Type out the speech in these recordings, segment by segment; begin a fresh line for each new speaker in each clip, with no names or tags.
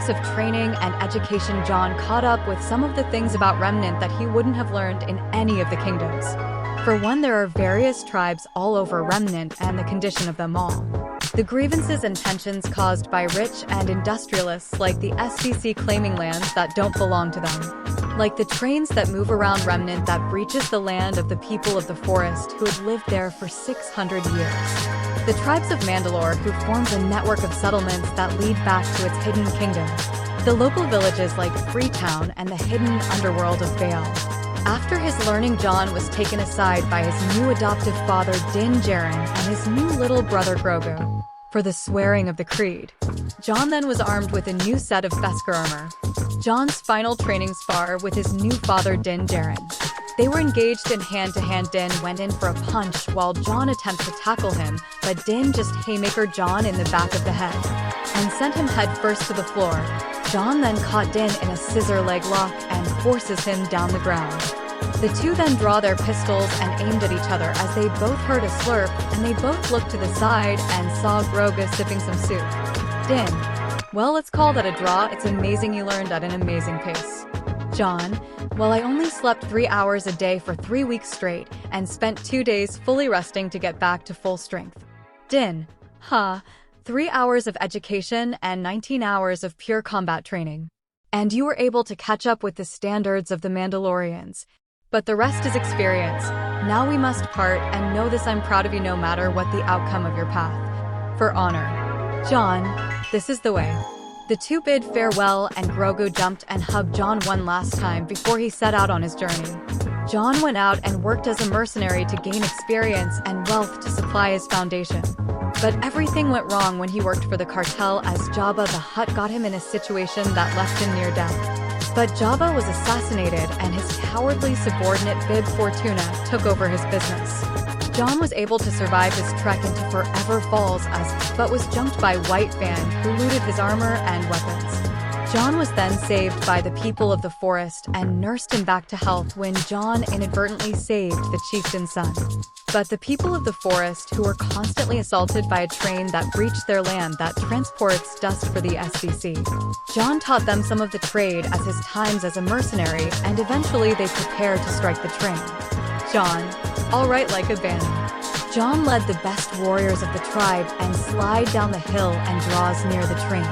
weeks of training and education, Jaune caught up with some of the things about Remnant that he wouldn't have learned in any of the kingdoms. For one, there are various tribes all over Remnant and the condition of them all. The grievances and tensions caused by rich and industrialists like the SDC claiming lands that don't belong to them. Like the trains that move around Remnant that breaches the land of the people of the forest who had lived there for 600 years. The tribes of Mandalore who formed a network of settlements that lead back to its hidden kingdom. The local villages like Freetown and the hidden underworld of Vale. After his learning, Jaune was taken aside by his new adoptive father Din Djarin and his new little brother Grogu for the swearing of the creed. Jaune then was armed with a new set of Beskar armor. Jaune's final training spar with his new father Din Djarin. They were engaged in hand-to-hand. Din went in for a punch while Jaune attempts to tackle him, but Din just haymaker Jaune in the back of the head and sent him head first to the floor. Jaune then caught Din in a scissor leg lock and forces him down the ground. The two then draw their pistols and aimed at each other as they both heard a slurp, and they both looked to the side and saw Grogu sipping some soup. Din: well, let's call that a draw. It's amazing you learned at an amazing pace. Jaune: well, I only slept 3 hours a day for 3 weeks straight and spent 2 days fully resting to get back to full strength. Din: 3 hours of education and 19 hours of pure combat training. And you were able to catch up with the standards of the Mandalorians. But the rest is experience. Now we must part, and know this: I'm proud of you no matter what the outcome of your path. For honor. Jaune: this is the way. The two bid farewell, and Grogu jumped and hugged Jaune one last time before he set out on his journey. Jaune went out and worked as a mercenary to gain experience and wealth to supply his foundation. But everything went wrong when he worked for the cartel, as Jabba the Hutt got him in a situation that left him near death. But Jabba was assassinated, and his cowardly subordinate Bib Fortuna took over his business. Jaune was able to survive his trek into Forever Falls but was jumped by White Fan, who looted his armor and weapons. Jaune was then saved by the people of the forest and nursed him back to health when Jaune inadvertently saved the chieftain's son. But the people of the forest, who were constantly assaulted by a train that breached their land that transports dust for the SDC. Jaune taught them some of the trade as his times as a mercenary, and eventually they prepared to strike the train. Jaune: all right, like a bandit. Jaune led the best warriors of the tribe and slide down the hill and draws near the train.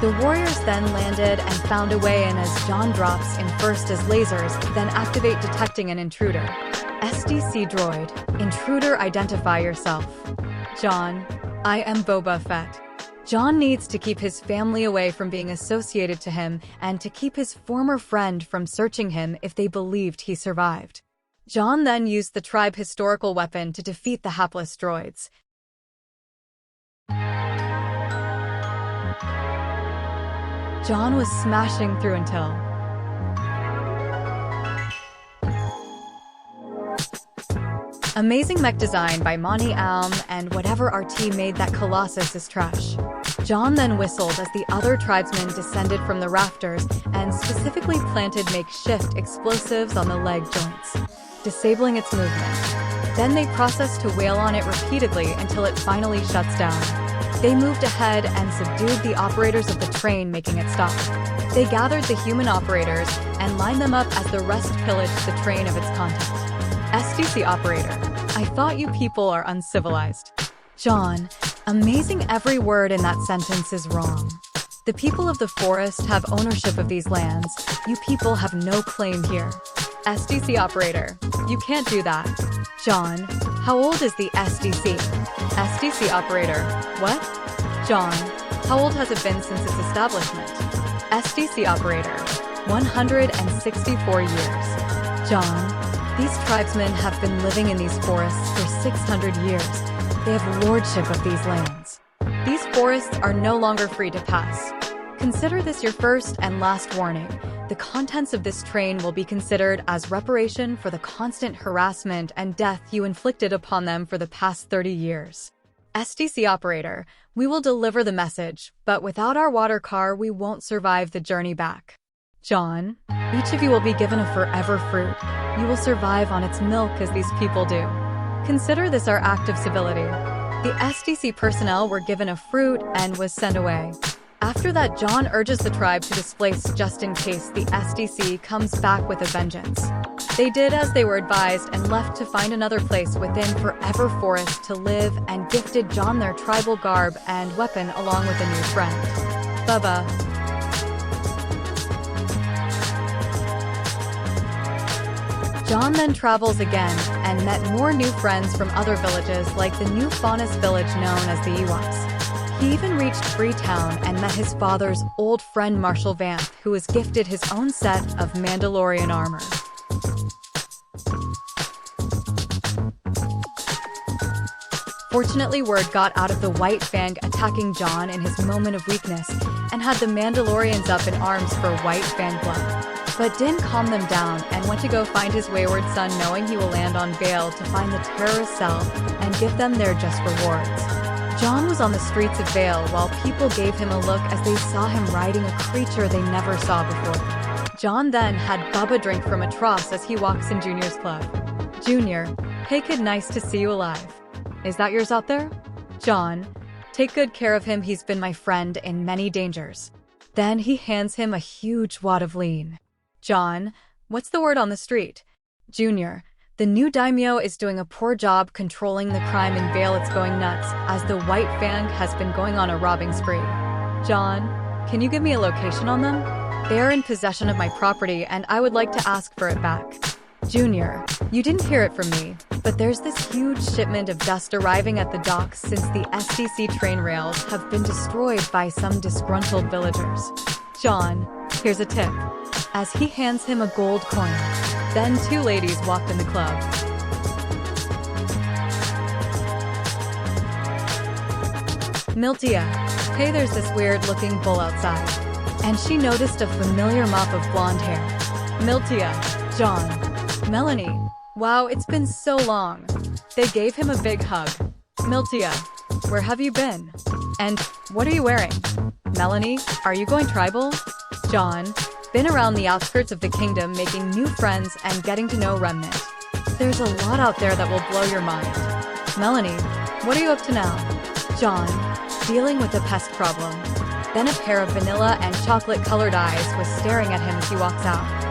The warriors then landed and found a way in as Jaune drops in first as lasers, then activate detecting an intruder. SDC droid: intruder, identify yourself. Jaune: I am Boba Fett. Jaune needs to keep his family away from being associated to him and to keep his former friend from searching him if they believed he survived. Jaune then used the tribe historical weapon to defeat the hapless droids. Jaune was smashing through until amazing mech design by Mani Alm, and whatever RT made that Colossus is trash. Jaune then whistled as the other tribesmen descended from the rafters and specifically planted makeshift explosives on the leg joints, disabling its movement. Then they processed to wail on it repeatedly until it finally shuts down. They moved ahead and subdued the operators of the train, making it stop. They gathered the human operators and lined them up as the rest pillaged the train of its content. SDC operator: I thought you people are uncivilized. Jaune: amazing, every word in that sentence is wrong. The people of the forest have ownership of these lands. You people have no claim here. SDC operator: you can't do that. Jaune: how old is the SDC? SDC operator: what? Jaune: how old has it been since its establishment? SDC operator: 164 years. Jaune: these tribesmen have been living in these forests for 600 years. They have lordship of these lands. These forests are no longer free to pass. Consider this your first and last warning. The contents of this train will be considered as reparation for the constant harassment and death you inflicted upon them for the past 30 years. SDC operator: we will deliver the message, but without our water car we won't survive the journey back. Jaune: each of you will be given a forever fruit. You will survive on its milk as these people do. Consider this our act of civility. The SDC personnel were given a fruit and was sent away. After that, John urges the tribe to displace just in case the SDC comes back with a vengeance. They did as they were advised and left to find another place within Forever Forest to live, and gifted John their tribal garb and weapon along with a new friend, Bubba. John then travels again and met more new friends from other villages like the new Faunus village known as the Ewoks. He even reached Freetown and met his father's old friend Marshall Vamp, who was gifted his own set of Mandalorian armor. Fortunately, word got out of the White Fang attacking John in his moment of weakness and had the Mandalorians up in arms for White Fang blood. But Din calmed them down and went to go find his wayward son, knowing he will land on Vale to find the terrorist cell and give them their just rewards. John was on the streets of Vale while people gave him a look as they saw him riding a creature they never saw before. John then had Bubba drink from a trough as he walks in Junior's club. Junior, hey kid, nice to see you alive. Is that yours out there? John, take good care of him, he's been my friend in many dangers. Then he hands him a huge wad of lean. John, what's the word on the street? Junior, the new daimyo is doing a poor job controlling the crime in Vale. It's going nuts, as the White Fang has been going on a robbing spree. John, can you give me a location on them? They are in possession of my property and I would like to ask for it back. Junior, you didn't hear it from me, but there's this huge shipment of dust arriving at the docks since the SDC train rails have been destroyed by some disgruntled villagers. John, here's a tip, as he hands him a gold coin. Then two ladies walked in the club. Miltia, hey, there's this weird-looking bull outside. And she noticed a familiar mop of blonde hair. Miltia, John, Melanie, wow, it's been so long. They gave him a big hug. Miltia, where have you been? And what are you wearing? Melanie, are you going tribal? John, been around the outskirts of the kingdom making new friends and getting to know Remnant. There's a lot out there that will blow your mind. Melanie, what are you up to now? John, dealing with a pest problem. Then a pair of vanilla and chocolate-colored eyes was staring at him as he walks out.